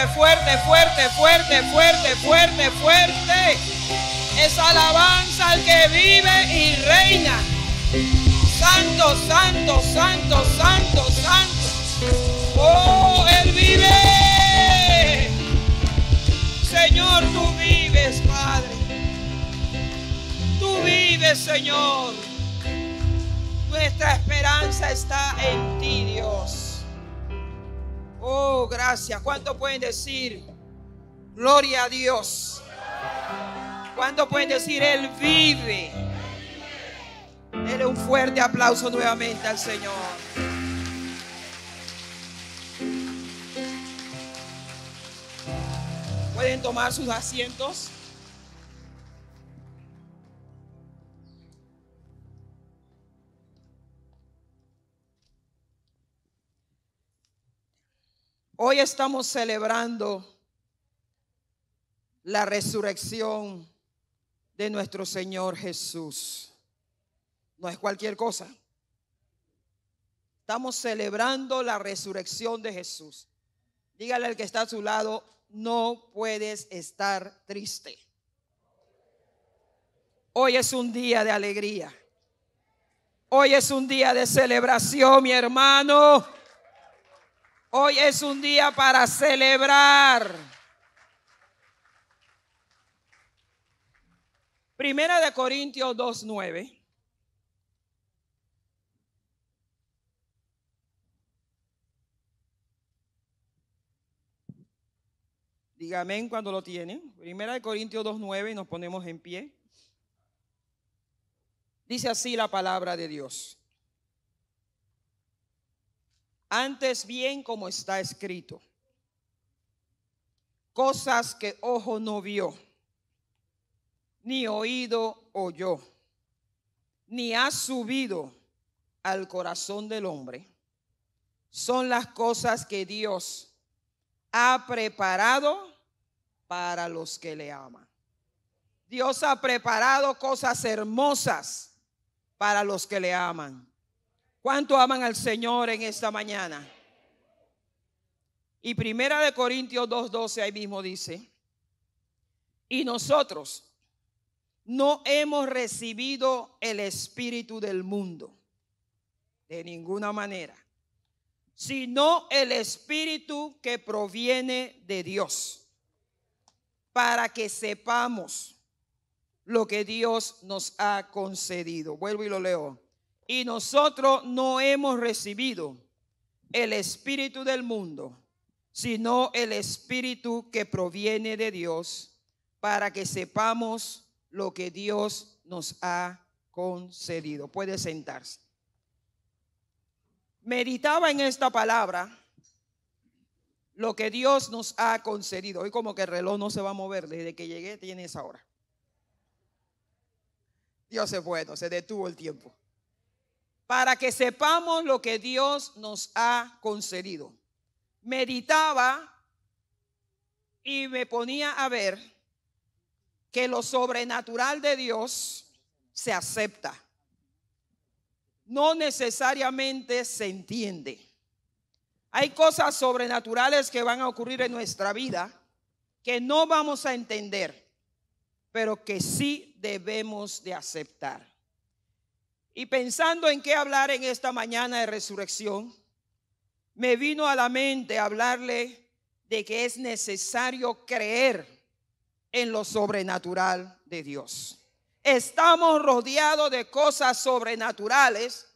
fuerte, fuerte, fuerte, fuerte, fuerte, fuerte, fuerte. Es alabanza al que vive y reina. Santo, santo, santo, santo, santo. Oh, Él vive. Señor, tú vives, Padre. Tú vives, Señor. Nuestra esperanza está en ti, Dios. Oh, gracias. ¿Cuánto pueden decir gloria a Dios? ¿Cuánto pueden decir Él vive? Dele un fuerte aplauso nuevamente al Señor. Pueden tomar sus asientos. Hoy estamos celebrando la resurrección de nuestro Señor Jesús. No es cualquier cosa. Estamos celebrando la resurrección de Jesús. Dígale al que está a su lado, no puedes estar triste. Hoy es un día de alegría. Hoy es un día de celebración, mi hermano. Hoy es un día para celebrar. Primera de Corintios 2:9. Dígame cuando lo tienen. Primera de Corintios 2:9 y nos ponemos en pie. Dice así la palabra de Dios. Antes bien, como está escrito, cosas que ojo no vio, ni oído oyó, ni ha subido al corazón del hombre, son las cosas que Dios ha preparado para los que le aman. Dios ha preparado cosas hermosas para los que le aman. ¿Cuánto aman al Señor en esta mañana? Y Primera de Corintios 2:12 ahí mismo dice, y nosotros no hemos recibido el espíritu del mundo, de ninguna manera, sino el espíritu que proviene de Dios, para que sepamos lo que Dios nos ha concedido. Vuelvo y lo leo. Y nosotros no hemos recibido el espíritu del mundo, sino el espíritu que proviene de Dios, para que sepamos lo que Dios nos ha concedido. Puede sentarse. Meditaba en esta palabra, lo que Dios nos ha concedido. Hoy como que el reloj no se va a mover. Desde que llegué tiene esa hora. Dios es bueno, se detuvo el tiempo. Para que sepamos lo que Dios nos ha concedido. Meditaba y me ponía a ver que lo sobrenatural de Dios se acepta. No necesariamente se entiende. Hay cosas sobrenaturales que van a ocurrir en nuestra vida que no vamos a entender, pero que sí debemos de aceptar. Y pensando en qué hablar en esta mañana de resurrección, me vino a la mente hablarle de que es necesario creer en lo sobrenatural de Dios. Estamos rodeados de cosas sobrenaturales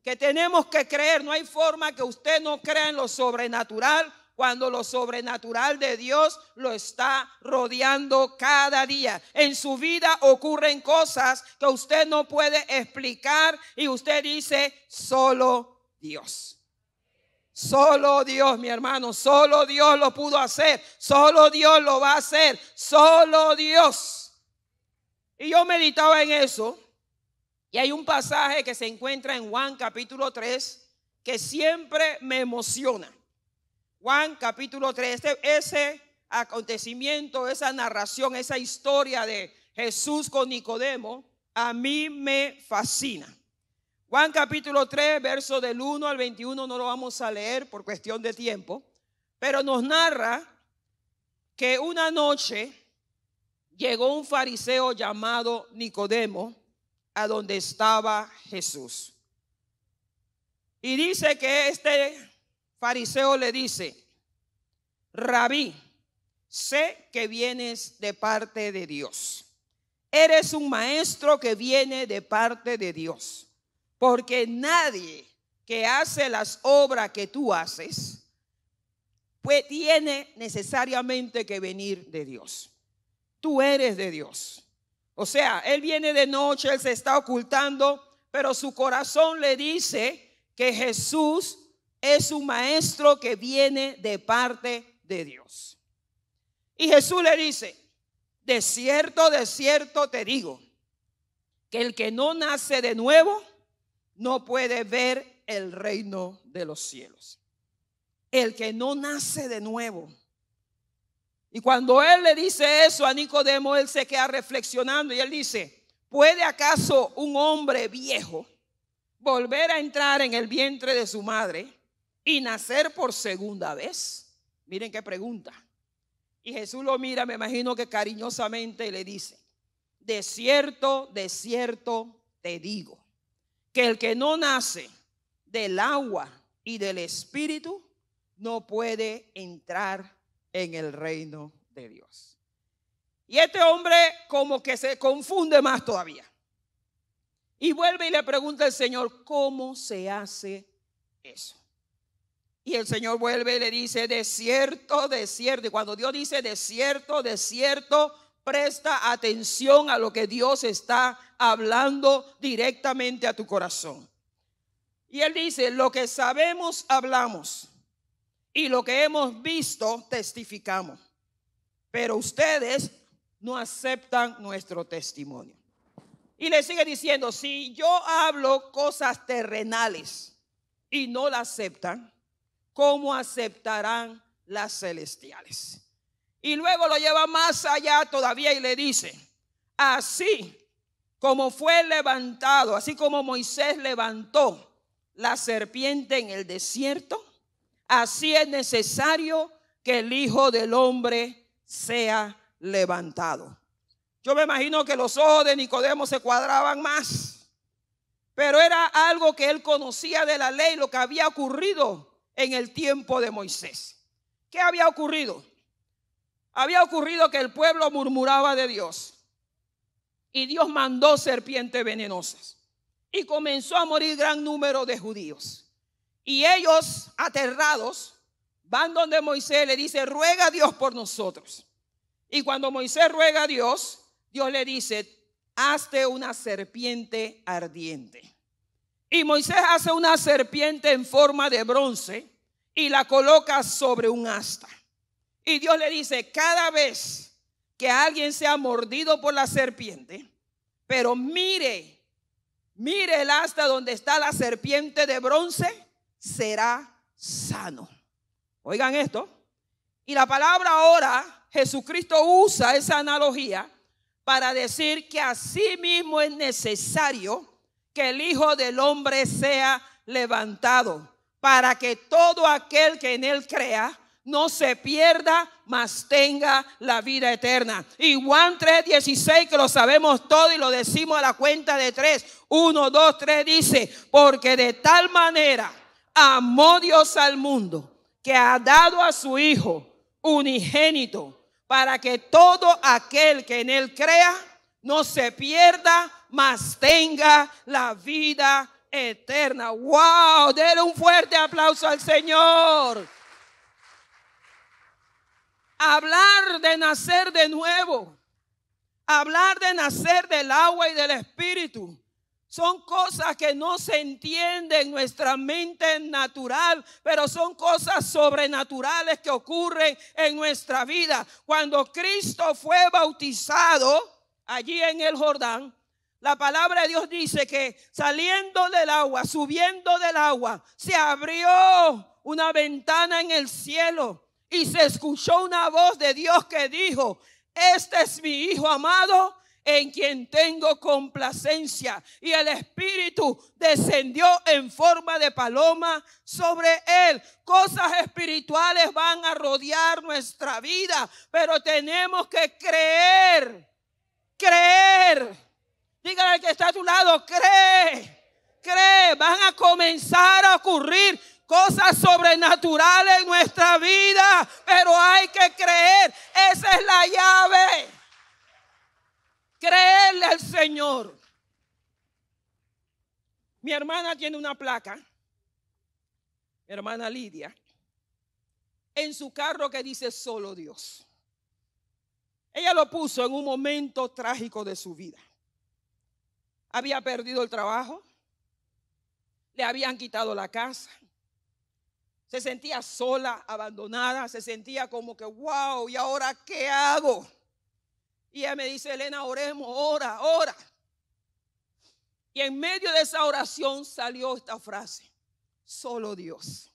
que tenemos que creer. No hay forma que usted no crea en lo sobrenatural cuando lo sobrenatural de Dios lo está rodeando cada día. En su vida ocurren cosas que usted no puede explicar y usted dice, solo Dios. Solo Dios, mi hermano, solo Dios lo pudo hacer. Solo Dios lo va a hacer. Solo Dios. Y yo meditaba en eso. Y hay un pasaje que se encuentra en Juan capítulo 3 que siempre me emociona. Juan capítulo 3, ese acontecimiento, esa narración, esa historia de Jesús con Nicodemo, a mí me fascina. Juan capítulo 3, verso del 1 al 21, no lo vamos a leer por cuestión de tiempo, pero nos narra que una noche llegó un fariseo llamado Nicodemo a donde estaba Jesús. Y dice que este fariseo le dice: Rabí, sé que vienes de parte de Dios. Eres un maestro que viene de parte de Dios, porque nadie que hace las obras que tú haces, pues tiene necesariamente que venir de Dios. Tú eres de Dios. O sea, él viene de noche, él se está ocultando, pero su corazón le dice que Jesús es un maestro que viene de parte de Dios. Y Jesús le dice: de cierto te digo, que el que no nace de nuevo no puede ver el reino de los cielos. El que no nace de nuevo. Y cuando él le dice eso a Nicodemo, él se queda reflexionando y él dice: ¿puede acaso un hombre viejo volver a entrar en el vientre de su madre y nacer por segunda vez? Miren qué pregunta. Y Jesús lo mira, me imagino que cariñosamente, y le dice: de cierto te digo, que el que no nace del agua y del espíritu no puede entrar en el reino de Dios. Y este hombre como que se confunde más todavía. Y vuelve y le pregunta al Señor: ¿cómo se hace eso? Y el Señor vuelve y le dice: de cierto. Y cuando Dios dice de cierto, presta atención a lo que Dios está hablando directamente a tu corazón. Y él dice: lo que sabemos hablamos, y lo que hemos visto testificamos, pero ustedes no aceptan nuestro testimonio. Y le sigue diciendo: si yo hablo cosas terrenales y no las aceptan, ¿cómo aceptarán las celestiales? Y luego lo lleva más allá todavía y le dice: así como fue levantado, así como Moisés levantó la serpiente en el desierto, así es necesario que el Hijo del Hombre sea levantado. Yo me imagino que los ojos de Nicodemo se cuadraban más, pero era algo que él conocía de la ley, lo que había ocurrido en el tiempo de Moisés. ¿Qué había ocurrido? Había ocurrido que el pueblo murmuraba de Dios y Dios mandó serpientes venenosas y comenzó a morir gran número de judíos. Y ellos, aterrados, van donde Moisés, le dice: ruega a Dios por nosotros. Y cuando Moisés ruega a Dios, Dios le dice: hazte una serpiente ardiente. Y Moisés hace una serpiente en forma de bronce y la coloca sobre un asta. Y Dios le dice: cada vez que alguien sea mordido por la serpiente, pero mire el asta donde está la serpiente de bronce, será sano. Oigan esto. Y la palabra ahora, Jesucristo usa esa analogía para decir que así mismo es necesario que el Hijo del Hombre sea levantado, para que todo aquel que en él crea no se pierda, mas tenga la vida eterna. Y Juan 3:16, que lo sabemos todo y lo decimos a la cuenta de 3. 1, 2, 3 dice: porque de tal manera amó Dios al mundo, que ha dado a su Hijo unigénito, para que todo aquel que en él crea no se pierda, mas tenga la vida eterna. ¡Wow! Denle un fuerte aplauso al Señor. Hablar de nacer de nuevo, hablar de nacer del agua y del espíritu, son cosas que no se entienden en nuestra mente natural, pero son cosas sobrenaturales que ocurren en nuestra vida. Cuando Cristo fue bautizado allí en el Jordán, la palabra de Dios dice que saliendo del agua, subiendo del agua, se abrió una ventana en el cielo y se escuchó una voz de Dios que dijo: este es mi Hijo amado, en quien tengo complacencia. Y el Espíritu descendió en forma de paloma sobre él. Cosas espirituales van a rodear nuestra vida, pero tenemos que creer. Dígale al que está a tu lado, cree. Van a comenzar a ocurrir cosas sobrenaturales en nuestra vida, pero hay que creer. Esa es la llave. Creerle al Señor. Mi hermana tiene una placa, mi hermana Lidia, en su carro que dice solo Dios. Ella lo puso en un momento trágico de su vida. Había perdido el trabajo, le habían quitado la casa, se sentía sola, abandonada, se sentía como que wow, ¿y ahora qué hago? Y ella me dice, Elena, oremos, ora. Y en medio de esa oración salió esta frase: solo Dios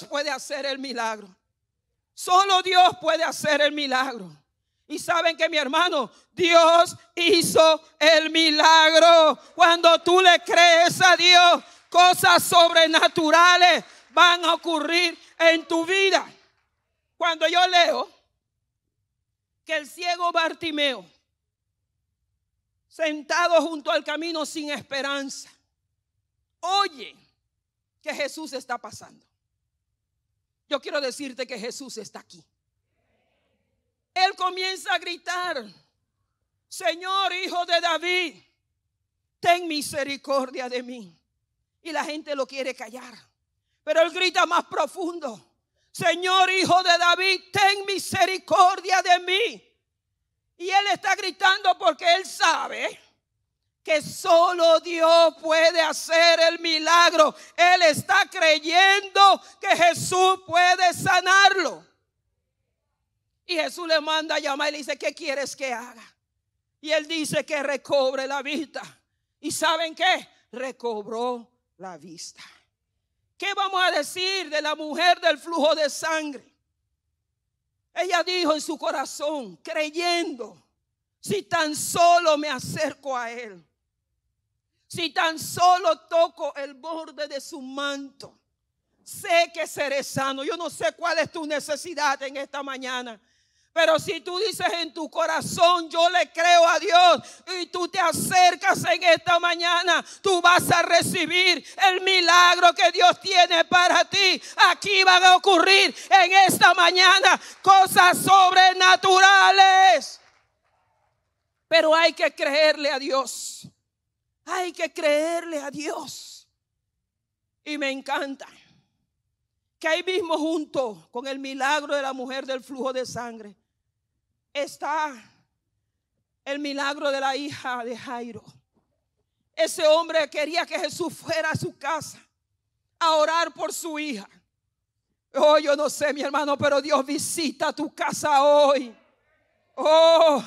puede hacer el milagro. Solo Dios puede hacer el milagro. Y saben que, mi hermano, Dios hizo el milagro. Cuando tú le crees a Dios, cosas sobrenaturales van a ocurrir en tu vida. Cuando yo leo que el ciego Bartimeo, sentado junto al camino sin esperanza, oye que Jesús está pasando. Yo quiero decirte que Jesús está aquí. Él comienza a gritar: Señor, Hijo de David, ten misericordia de mí. Y la gente lo quiere callar, pero él grita más profundo: Señor, Hijo de David, ten misericordia de mí. Y él está gritando porque él sabe que solo Dios puede hacer el milagro. Él está creyendo que Jesús puede sanarlo. Y Jesús le manda a llamar y le dice: ¿qué quieres que haga? Y él dice que recobre la vista. ¿Y saben qué? Recobró la vista. ¿Qué vamos a decir de la mujer del flujo de sangre? Ella dijo en su corazón, creyendo: si tan solo me acerco a él, si tan solo toco el borde de su manto, sé que seré sano. Yo no sé cuál es tu necesidad en esta mañana, pero si tú dices en tu corazón: yo le creo a Dios, y tú te acercas en esta mañana, tú vas a recibir el milagro que Dios tiene para ti. Aquí van a ocurrir en esta mañana cosas sobrenaturales, pero hay que creerle a Dios. Hay que creerle a Dios. Y me encanta que ahí mismo, junto con el milagro de la mujer del flujo de sangre, está el milagro de la hija de Jairo. Ese hombre quería que Jesús fuera a su casa a orar por su hija. Oh, yo no sé, mi hermano, pero Dios visita tu casa hoy. Oh,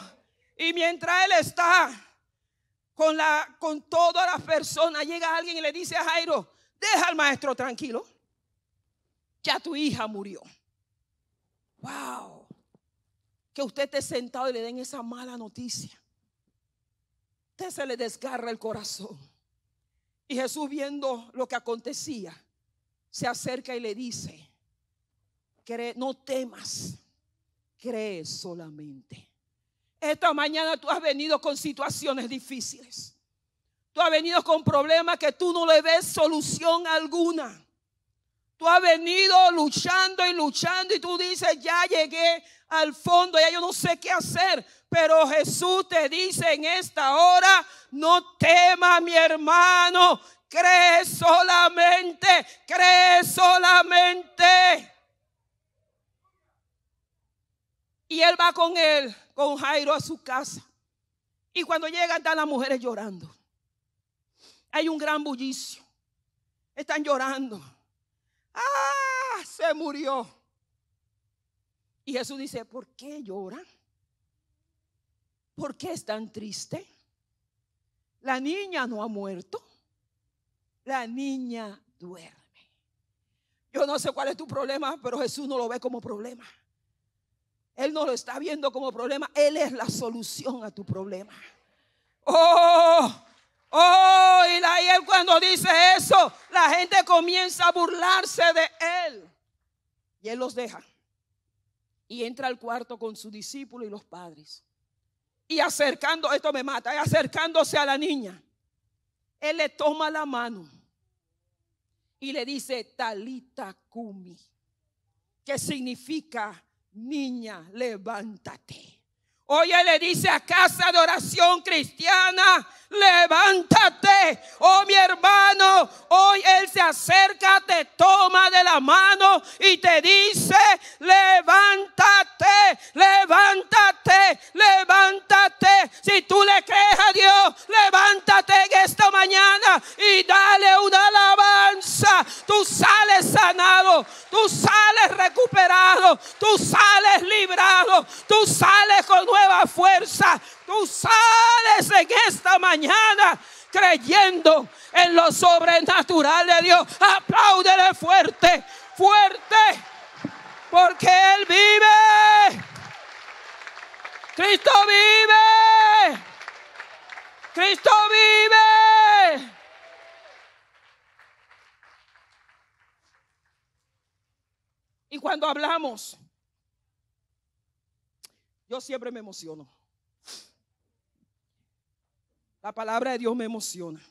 y mientras él está con todas las personas, llega alguien y le dice a Jairo: deja al maestro tranquilo, ya tu hija murió. Wow. Que usted esté sentado y le den esa mala noticia, usted se le desgarra el corazón. Y Jesús, viendo lo que acontecía, se acerca y le dice: no temas, cree solamente. Esta mañana tú has venido con situaciones difíciles. Tú has venido con problemas que tú no le ves solución alguna. Tú has venido luchando y tú dices: ya llegué al fondo, ya yo no sé qué hacer. Pero Jesús te dice en esta hora: no temas, mi hermano, cree solamente, cree solamente. Y él va con Jairo a su casa. Y cuando llegan, están las mujeres llorando. Hay un gran bullicio. Están llorando. ¡Ah! Se murió. Y Jesús dice: ¿por qué lloran? ¿Por qué están tristes? La niña no ha muerto. La niña duerme. Yo no sé cuál es tu problema, pero Jesús no lo ve como problema. Él no lo está viendo como problema. Él es la solución a tu problema. Oh, y él cuando dice eso, la gente comienza a burlarse de él. Y él los deja. Y entra al cuarto con su discípulo y los padres. Y esto me mata, y acercándose a la niña, él le toma la mano y le dice, Talita Cumi, que significa, niña, levántate. Hoy él le dice a casa de oración cristiana, levántate. Oh, mi hermano, hoy él se acerca, te toma de la mano y te dice, levántate, levántate, levántate. Si tú le crees a Dios, levántate en esta mañana y dale una alabanza. Tú sales sanado, tú sales recuperado, tú sales librado, tú sales con nueva fuerza. Tú sales en esta mañana creyendo en lo sobrenatural de Dios. Apláudele fuerte, fuerte, porque Él vive. Cristo vive. Cristo vive. Y cuando hablamos, yo siempre me emociono. La palabra de Dios me emociona.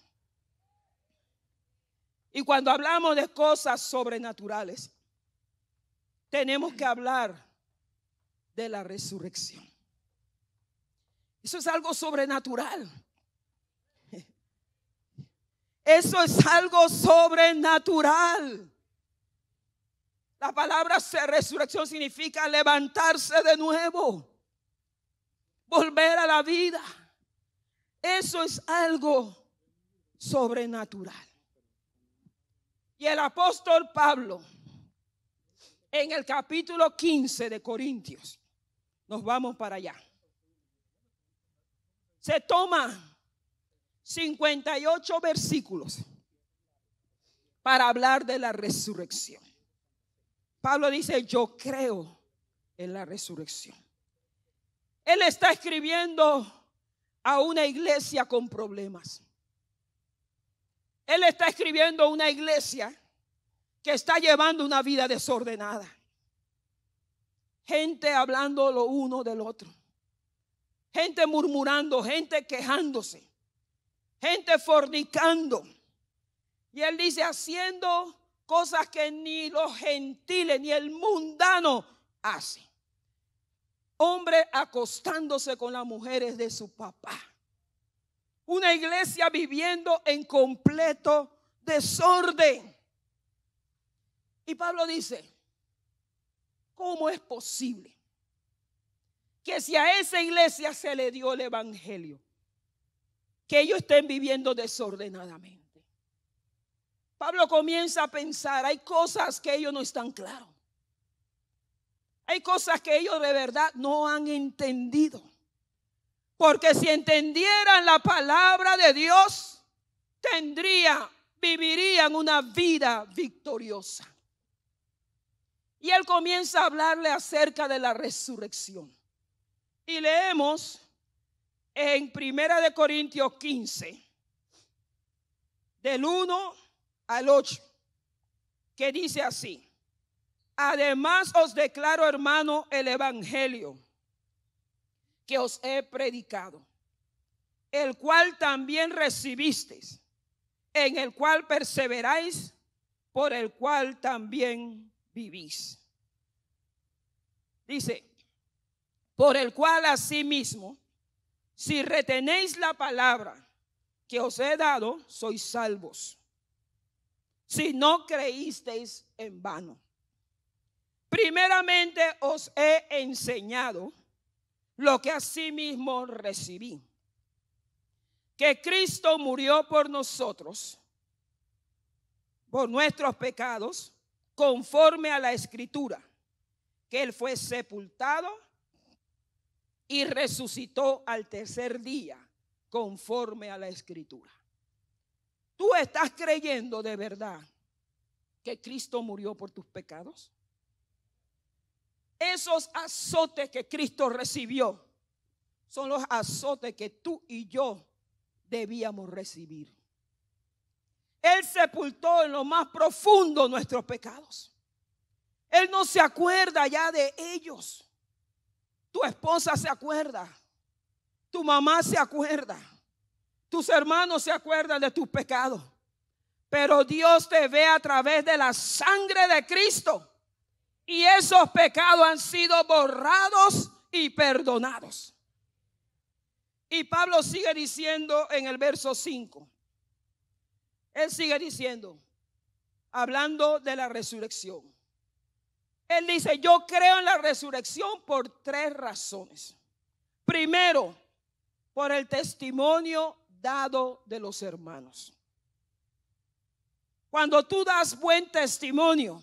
Y cuando hablamos de cosas sobrenaturales, tenemos que hablar de la resurrección. Eso es algo sobrenatural. Eso es algo sobrenatural. La palabra resurrección significa levantarse de nuevo, volver a la vida. Eso es algo sobrenatural. Y el apóstol Pablo, en el capítulo 15 de Corintios, nos vamos para allá. Se toma 58 versículos para hablar de la resurrección. Pablo dice, yo creo en la resurrección. Él está escribiendo a una iglesia con problemas. Él está escribiendo a una iglesia que está llevando una vida desordenada. Gente hablando lo uno del otro. Gente murmurando, gente quejándose. Gente fornicando. Y él dice, haciendo cosas que ni los gentiles ni el mundano hace. Hombre acostándose con las mujeres de su papá. Una iglesia viviendo en completo desorden. Y Pablo dice, ¿cómo es posible que si a esa iglesia se le dio el evangelio, que ellos estén viviendo desordenadamente? Pablo comienza a pensar, hay cosas que ellos no están claros. Hay cosas que ellos de verdad no han entendido. Porque si entendieran la palabra de Dios, vivirían una vida victoriosa. Y él comienza a hablarle acerca de la resurrección. Y leemos en 1 de Corintios 15, del 1 al 8, que dice así. Además os declaro, hermano, el evangelio que os he predicado, el cual también recibisteis, en el cual perseveráis, por el cual también vivís. Dice, por el cual asimismo, si retenéis la palabra que os he dado, sois salvos, si no creísteis en vano. Primeramente os he enseñado lo que asimismo recibí, que Cristo murió por nosotros, por nuestros pecados, conforme a la Escritura, que Él fue sepultado y resucitó al tercer día, conforme a la Escritura. ¿Tú estás creyendo de verdad que Cristo murió por tus pecados? esos azotes que Cristo recibió son los azotes que tú y yo debíamos recibir. Él sepultó en lo más profundo nuestros pecados. Él no se acuerda ya de ellos. Tu esposa se acuerda. Tu mamá se acuerda. Tus hermanos se acuerdan de tus pecados. Pero Dios te ve a través de la sangre de Cristo. Y esos pecados han sido borrados y perdonados. Y Pablo sigue diciendo en el verso 5. Él sigue diciendo, hablando de la resurrección. Él dice, yo creo en la resurrección por 3 razones. Primero, por el testimonio dado de los hermanos. Cuando tú das buen testimonio,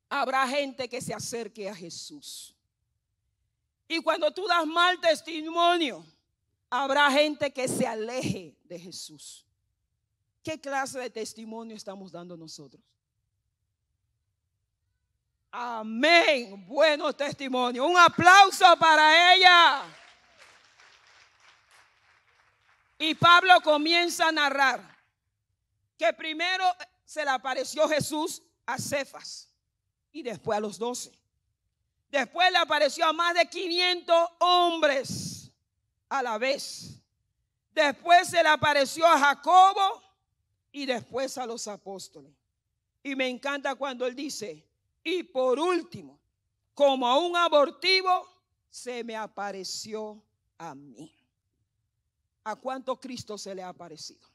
habrá gente que se acerque a Jesús. Y cuando tú das mal testimonio, habrá gente que se aleje de Jesús. ¿Qué clase de testimonio estamos dando nosotros? Amén. Buenos testimonios. Un aplauso para ella. Y Pablo comienza a narrar que primero se le apareció Jesús a Cefas y después a los 12. Después le apareció a más de 500 hombres a la vez. Después se le apareció a Jacobo y después a los apóstoles. Y me encanta cuando él dice, y por último, como a un abortivo, se me apareció a mí. ¿A cuánto Cristo se le ha aparecido?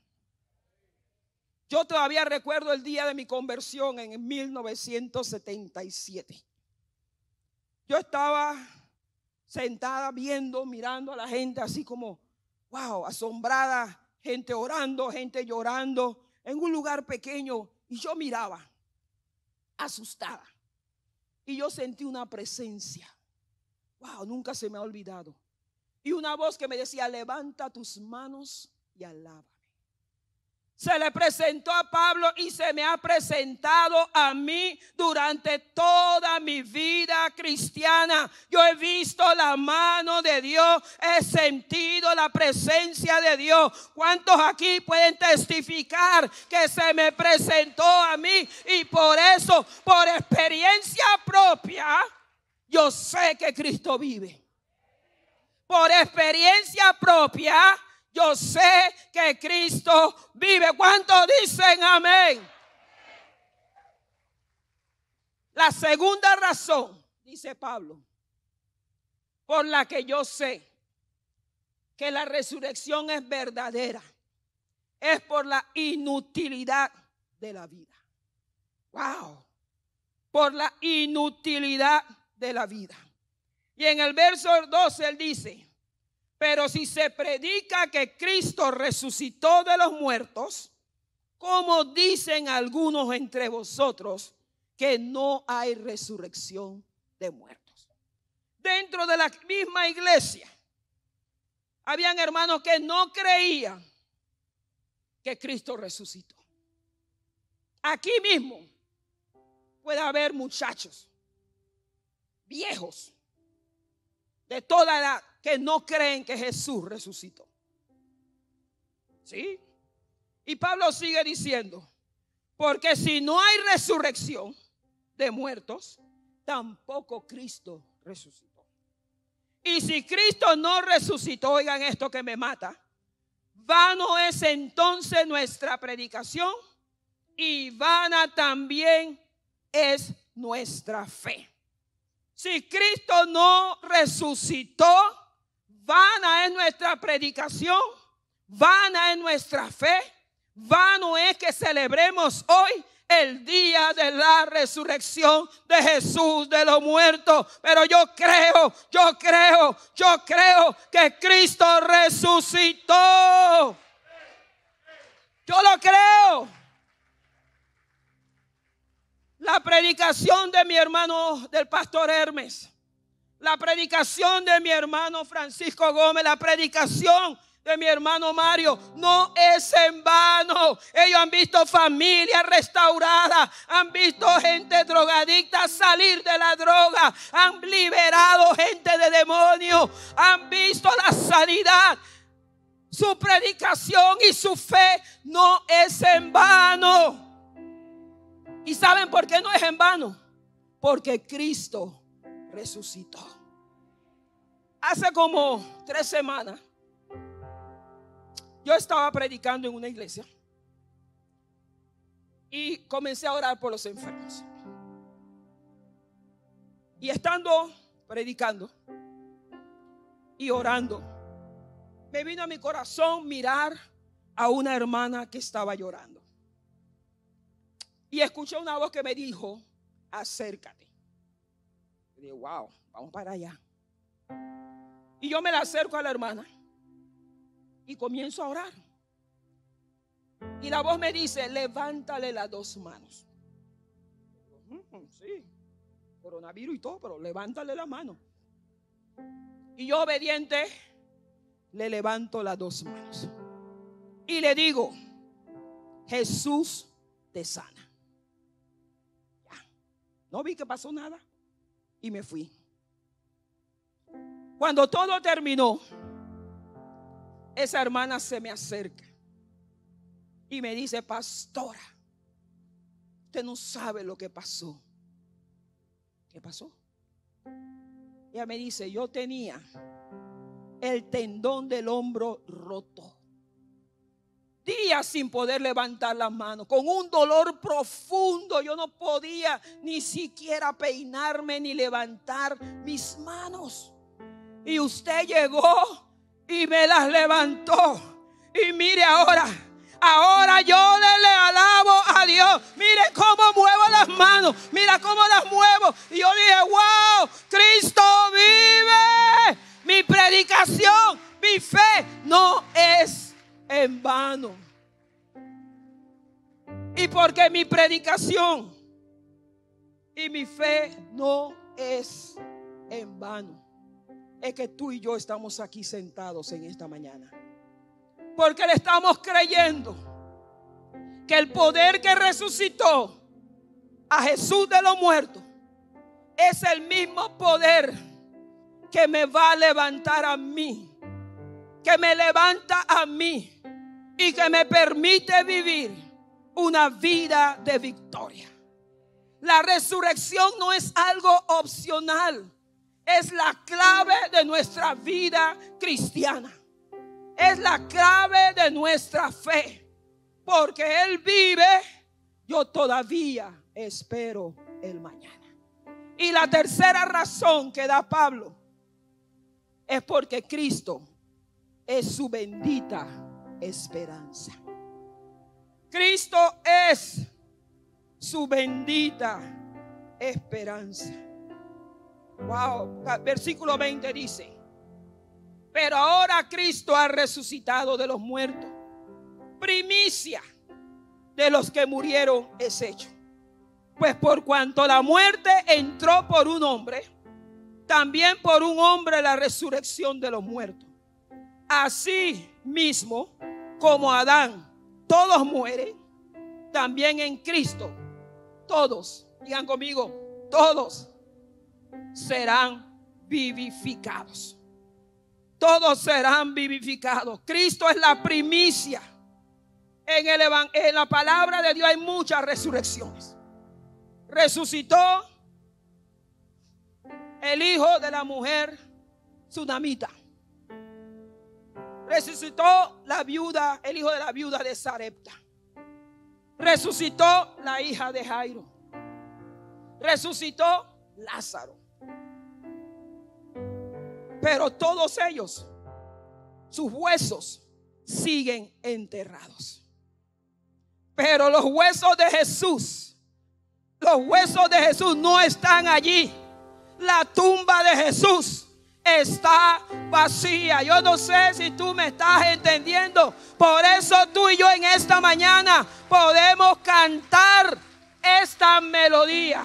Yo todavía recuerdo el día de mi conversión en 1977. Yo estaba sentada mirando a la gente así como, wow, asombrada, gente orando, gente llorando, en un lugar pequeño. Y yo miraba, asustada. Y yo sentí una presencia. Wow, nunca se me ha olvidado. Y una voz que me decía, levanta tus manos y alábame. Se le presentó a Pablo y se me ha presentado a mí durante toda mi vida cristiana. Yo he visto la mano de Dios, he sentido la presencia de Dios. ¿Cuántos aquí pueden testificar que se me presentó a mí? Y por eso, por experiencia propia, yo sé que Cristo vive. Por experiencia propia, yo sé que Cristo vive. ¿Cuántos dicen amén? La segunda razón, dice Pablo, por la que yo sé que la resurrección es verdadera, es por la inutilidad de la vida. Wow. Por la inutilidad de la vida. Y en el verso 12 él dice, pero si se predica que Cristo resucitó de los muertos, ¿cómo dicen algunos entre vosotros que no hay resurrección de muertos? Dentro de la misma iglesia, habían hermanos que no creían que Cristo resucitó. Aquí mismo puede haber muchachos, viejos, de toda edad, que no creen que Jesús resucitó. ¿Sí? Y Pablo sigue diciendo, porque si no hay resurrección de muertos, tampoco Cristo resucitó. Y si Cristo no resucitó, oigan esto que me mata, vano es entonces nuestra predicación y vana también es nuestra fe. Si Cristo no resucitó, vana es nuestra predicación, vana es nuestra fe, vano es que celebremos hoy el día de la resurrección de Jesús de los muertos. Pero yo creo que Cristo resucitó. Yo lo creo. La predicación de mi hermano, del pastor Hermes, la predicación de mi hermano Francisco Gómez, la predicación de mi hermano Mario no es en vano. Ellos han visto familias restauradas, han visto gente drogadicta salir de la droga, han liberado gente de demonios, han visto la sanidad. Su predicación y su fe no es en vano. ¿Y saben por qué no es en vano? Porque Cristo resucitó. Hace como 3 semanas yo estaba predicando en una iglesia y comencé a orar por los enfermos. Y estando predicando y orando, me vino a mi corazón mirar a una hermana que estaba llorando. Y escuché una voz que me dijo: acércate. Y dije: wow, vamos para allá. Y yo me la acerco a la hermana y comienzo a orar. Y la voz me dice: levántale las 2 manos. Sí, coronavirus y todo, pero levántale la mano. Y yo, obediente, le levanto las 2 manos y le digo: Jesús te sana. Ya. No vi que pasó nada y me fui. Cuando todo terminó, esa hermana se me acerca y me dice: pastora, usted no sabe lo que pasó. ¿Qué pasó? Ella me dice: yo tenía el tendón del hombro roto, días sin poder levantar las manos, con un dolor profundo. Yo no podía ni siquiera peinarme ni levantar mis manos. Y usted llegó y me las levantó. Y mire ahora yo le alabo a Dios. Mire cómo muevo las manos, mira cómo las muevo. Y yo dije: wow, Cristo vive. Mi predicación, mi fe no es en vano. Y porque mi predicación y mi fe no es en vano, es que tú y yo estamos aquí sentados en esta mañana. Porque le estamos creyendo que el poder que resucitó a Jesús de los muertos es el mismo poder que me va a levantar a mí, que me levanta a mí y que me permite vivir una vida de victoria. La resurrección no es algo opcional, es la clave de nuestra vida cristiana. Es la clave de nuestra fe. Porque Él vive, yo todavía espero el mañana. Y la tercera razón que da Pablo es porque Cristo es su bendita esperanza. Cristo es su bendita esperanza. Wow, versículo 20 dice: pero ahora Cristo ha resucitado de los muertos, primicia de los que murieron es hecho. Pues por cuanto la muerte entró por un hombre, también por un hombre la resurrección de los muertos. Así mismo como Adán todos mueren, también en Cristo todos, digan conmigo, todos serán vivificados. Todos serán vivificados. Cristo es la primicia. En la palabra de Dios hay muchas resurrecciones. Resucitó el hijo de la mujer sunamita. Resucitó la viuda, el hijo de la viuda de Sarepta. Resucitó la hija de Jairo. Resucitó Lázaro. Pero todos ellos, sus huesos siguen enterrados. Pero los huesos de Jesús no están allí. La tumba de Jesús está vacía. Yo no sé si tú me estás entendiendo. Por eso tú y yo en esta mañana podemos cantar esta melodía.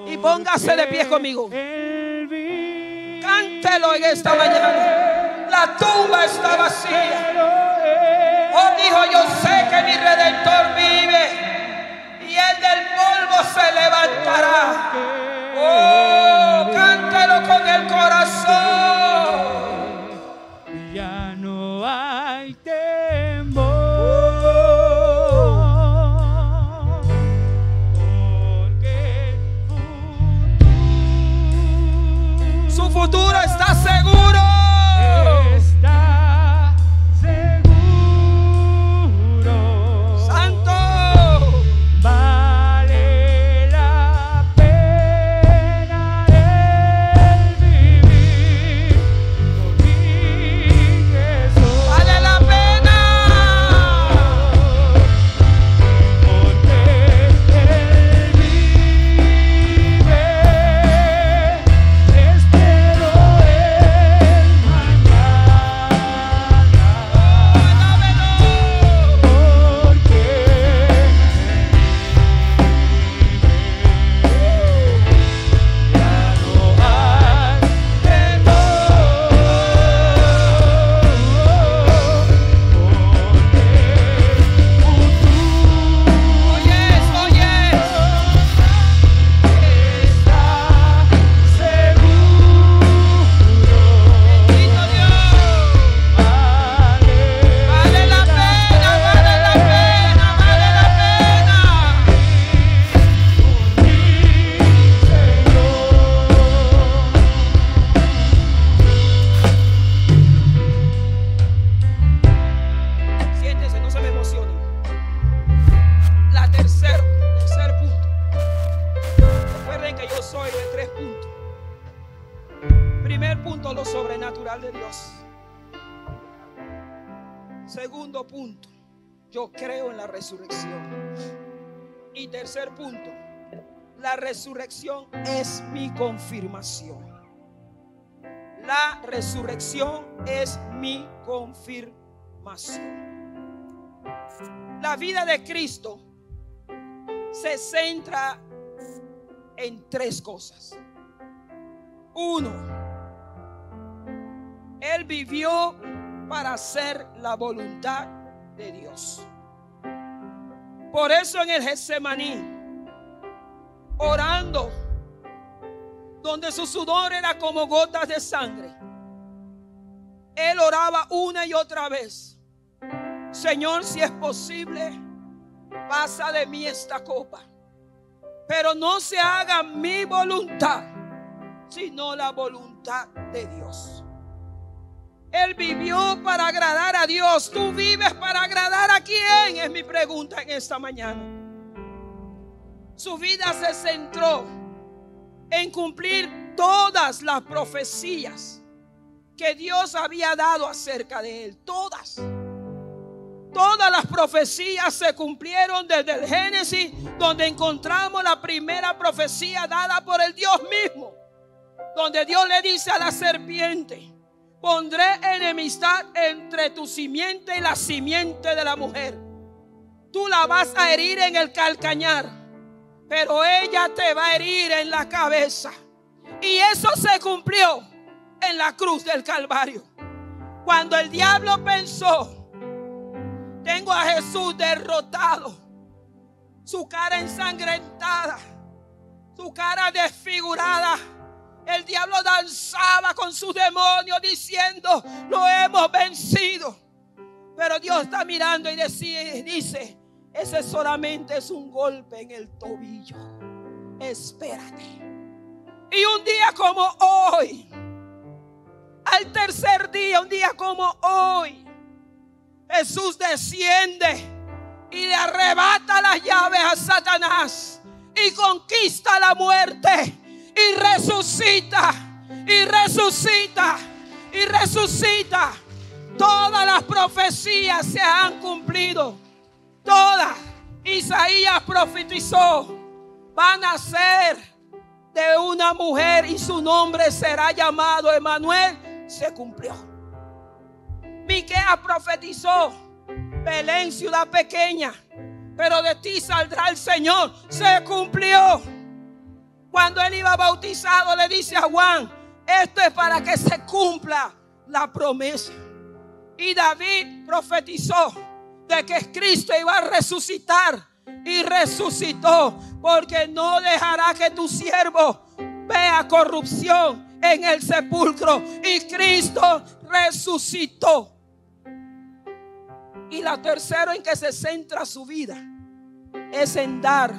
Y póngase de pie conmigo. Cántelo en esta mañana. la tumba está vacía. Oh, dijo, yo sé que mi Redentor vive y él del polvo se levantará. Oh, cántelo con el corazón. Ya no hay temor, porque su futuro está seguro. está seguro. Santo. Vale la pena el vivir con mi Jesús. Vale la pena. Porque Él vive, espero el mañana. Dámelo. Porque ya no hay Oyes, oyes. está seguro. Bendito Dios. Vale la pena, vale la pena, vale la pena. Siéntese, no se me emocione. Tercer punto. Recuerden que yo soy de 3 puntos. Primer punto, lo sobrenatural de Dios. Segundo punto, yo creo en la resurrección. Y tercer punto, la resurrección es mi confirmación. La resurrección es mi confirmación. La vida de Cristo se centra en 3 cosas. 1, Él vivió para hacer la voluntad de Dios. Por eso en el Getsemaní, orando, donde su sudor era como gotas de sangre, Él oraba una y otra vez: Señor, si es posible, pasa de mí esta copa, pero no se haga mi voluntad, sino la voluntad de Dios. Él vivió para agradar a Dios. ¿Tú vives para agradar a quién? Es mi pregunta en esta mañana. Su vida se centró en cumplir todas las profecías que Dios había dado acerca de él. Todas las profecías se cumplieron desde el Génesis, donde encontramos la primera profecía dada por el Dios mismo, donde Dios le dice a la serpiente: pondré enemistad entre tu simiente y la simiente de la mujer. Tú la vas a herir en el calcañar, pero ella te va a herir en la cabeza. Y eso se cumplió en la cruz del Calvario. Cuando el diablo pensó: tengo a Jesús derrotado, su cara ensangrentada, su cara desfigurada, el diablo danzaba con sus demonios diciendo: lo hemos vencido. Pero Dios está mirando y dice: ese solamente es un golpe en el tobillo. Espérate. Y un día como hoy, al tercer día, un día como hoy, Jesús desciende y le arrebata las llaves a Satanás y conquista la muerte. Y resucita, y resucita, y resucita. Todas las profecías se han cumplido. Todas. Isaías profetizó: van a ser de una mujer y su nombre será llamado Emmanuel. Se cumplió. Miqueas profetizó: Belén, ciudad pequeña, pero de ti saldrá el Señor. Se cumplió. Cuando él iba bautizado, le dice a Juan: esto es para que se cumpla la promesa. Y David profetizó de que Cristo iba a resucitar. Y resucitó, porque no dejará que tu siervo vea corrupción en el sepulcro. Y Cristo resucitó. Y la tercera en que se centra su vida es en dar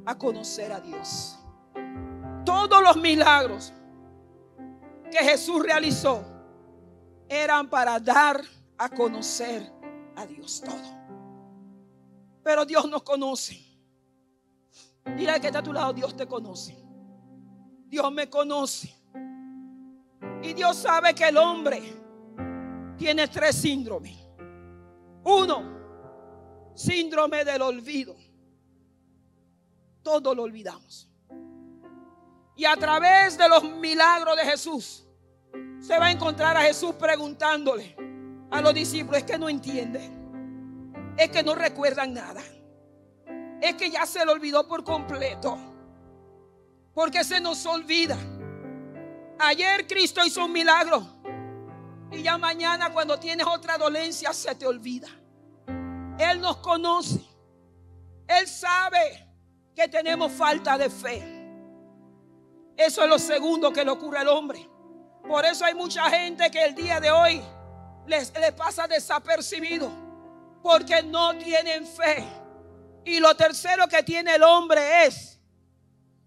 a conocer a Dios. Todos los milagros que Jesús realizó eran para dar a conocer a Dios. Todo. Pero Dios nos conoce. Dile al que está a tu lado: Dios te conoce. Dios me conoce. Y Dios sabe que el hombre tiene 3 síndromes. 1, síndrome del olvido. Todo lo olvidamos. Y a través de los milagros de Jesús se va a encontrar a Jesús preguntándole a los discípulos: es que no entienden, es que no recuerdan nada, es que ya se lo olvidó por completo. Porque se nos olvida. Ayer Cristo hizo un milagro y ya mañana, cuando tienes otra dolencia, se te olvida. Él nos conoce. Él sabe que tenemos falta de fe. Eso es lo segundo que le ocurre al hombre. Por eso hay mucha gente que el día de hoy le pasa desapercibido, porque no tienen fe. Y lo tercero que tiene el hombre es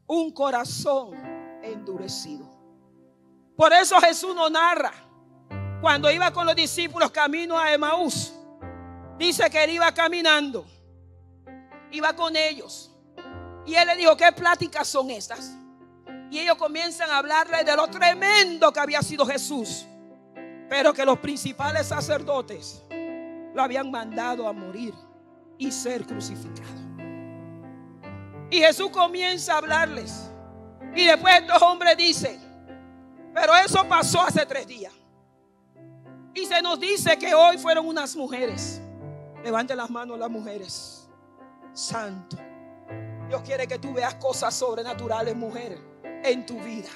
un corazón endurecido. Por eso Jesús nos narra cuando iba con los discípulos camino a Emaús. Dice que él iba caminando, iba con ellos, y él le dijo: ¿qué pláticas son estas? Y ellos comienzan a hablarle de lo tremendo que había sido Jesús, pero que los principales sacerdotes lo habían mandado a morir y ser crucificado. Y Jesús comienza a hablarles, y después estos hombres dicen: pero eso pasó hace 3 días. Y se nos dice que hoy fueron unas mujeres. Levanten las manos las mujeres. Santo, Dios quiere que tú veas cosas sobrenaturales, mujer, en tu vida.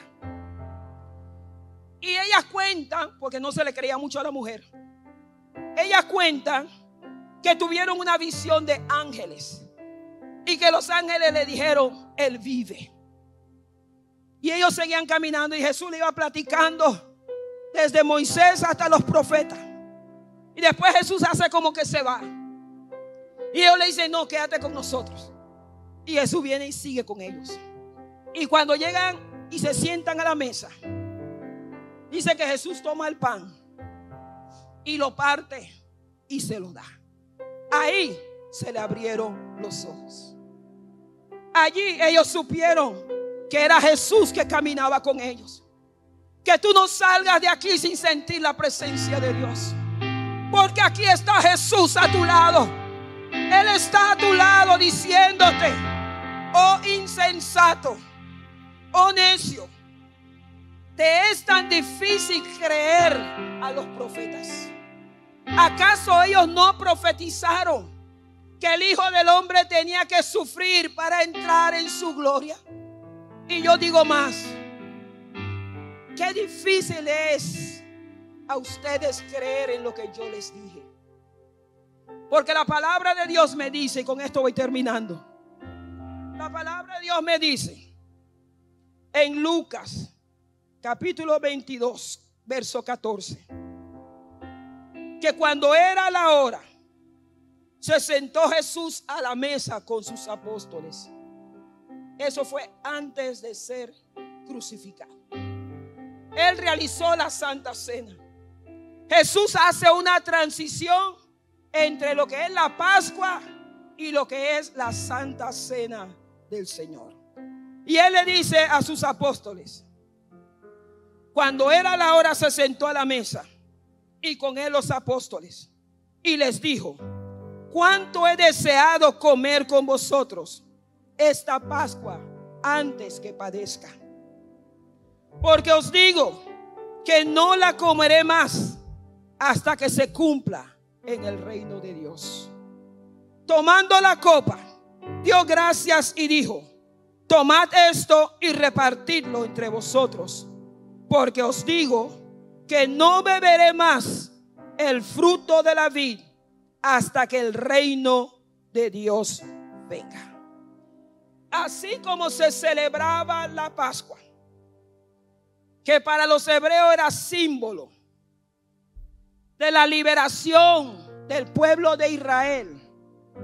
Y ellas cuentan, porque no se le creía mucho a la mujer, ellas cuentan que tuvieron una visión de ángeles y que los ángeles le dijeron: Él vive. Y ellos seguían caminando y Jesús le iba platicando desde Moisés hasta los profetas. Y después Jesús hace como que se va. Y ellos le dicen: no, quédate con nosotros. Y Jesús viene y sigue con ellos. Y cuando llegan y se sientan a la mesa, dice que Jesús toma el pan y lo parte y se lo da. Ahí se le abrieron los ojos. Allí ellos supieron que era Jesús que caminaba con ellos. Que tú no salgas de aquí sin sentir la presencia de Dios, porque aquí está Jesús a tu lado. Él está a tu lado diciéndote: oh insensato, oh necio, ¿te es tan difícil creer a los profetas? ¿Acaso ellos no profetizaron que el Hijo del Hombre tenía que sufrir para entrar en su gloria? Y yo digo más: qué difícil es a ustedes creer en lo que yo les dije. Porque la palabra de Dios me dice, y con esto voy terminando, la palabra de Dios me dice en Lucas capítulo 22 verso 14, que cuando era la hora se sentó Jesús a la mesa con sus apóstoles. Eso fue antes de ser crucificado. Él realizó la Santa Cena. Jesús hace una transición entre lo que es la Pascua y lo que es la Santa Cena del Señor. Y Él le dice a sus apóstoles: cuando era la hora se sentó a la mesa y con Él los apóstoles, y les dijo: cuánto he deseado comer con vosotros esta Pascua antes que padezca. Porque os digo que no la comeré más hasta que se cumpla en el reino de Dios. Tomando la copa, dio gracias y dijo: tomad esto y repartidlo entre vosotros, porque os digo que no beberé más el fruto de la vid hasta que el reino de Dios venga. Así como se celebraba la Pascua, que para los hebreos era símbolo de la liberación del pueblo de Israel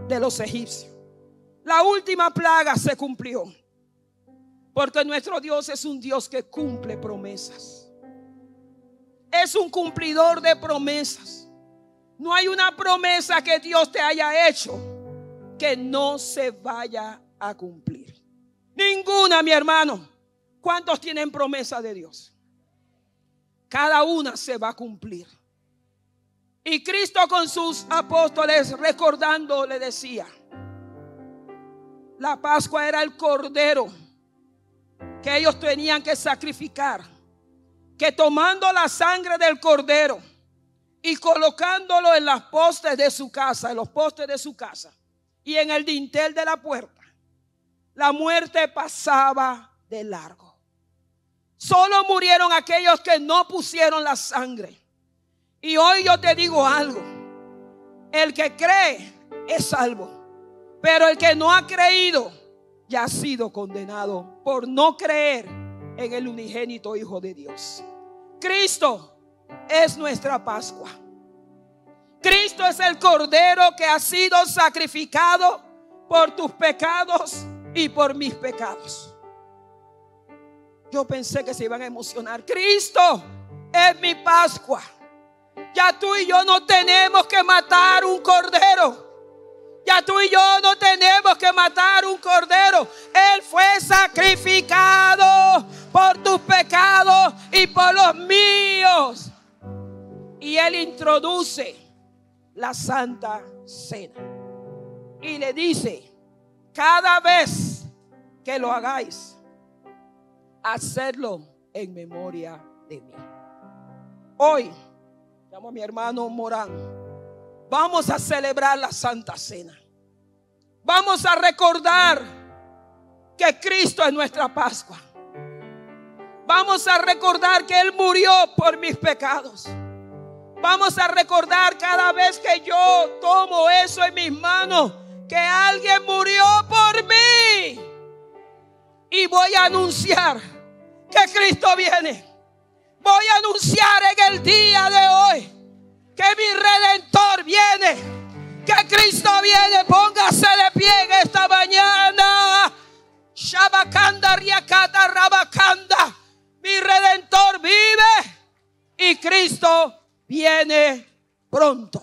de los egipcios, la última plaga se cumplió, porque nuestro Dios es un Dios que cumple promesas. Es un cumplidor de promesas. No hay una promesa que Dios te haya hecho que no se vaya a cumplir. Ninguna, mi hermano. ¿Cuántos tienen promesa de Dios? Cada una se va a cumplir. Y Cristo con sus apóstoles recordando le decía: la Pascua era el cordero que ellos tenían que sacrificar, que tomando la sangre del cordero y colocándolo en las postes de su casa, en los postes de su casa y en el dintel de la puerta, la muerte pasaba de largo. Solo murieron aquellos que no pusieron la sangre. Y hoy yo te digo algo: el que cree es salvo, pero el que no ha creído ya ha sido condenado por no creer en el unigénito Hijo de Dios. Cristo es nuestra Pascua. Cristo es el cordero que ha sido sacrificado por tus pecados y por mis pecados. Yo pensé que se iban a emocionar. Cristo es mi Pascua. Ya tú y yo no tenemos que matar un cordero. Ya tú y yo no tenemos que matar un cordero. Él fue sacrificado por tus pecados y por los míos. Y Él introduce la Santa Cena y le dice: cada vez que lo hagáis, hacedlo en memoria de mí. Hoy, llamo a mi hermano Morán, vamos a celebrar la Santa Cena. Vamos a recordar que Cristo es nuestra Pascua. Vamos a recordar que Él murió por mis pecados. Vamos a recordar cada vez que yo tomo eso en mis manos, que alguien murió por mí. Y voy a anunciar que Cristo viene. Voy a anunciar en el día de hoy que mi Redentor viene, que Cristo viene. Póngase de pie en esta mañana. Shabakanda riakata rabakanda. Mi Redentor vive y Cristo viene pronto.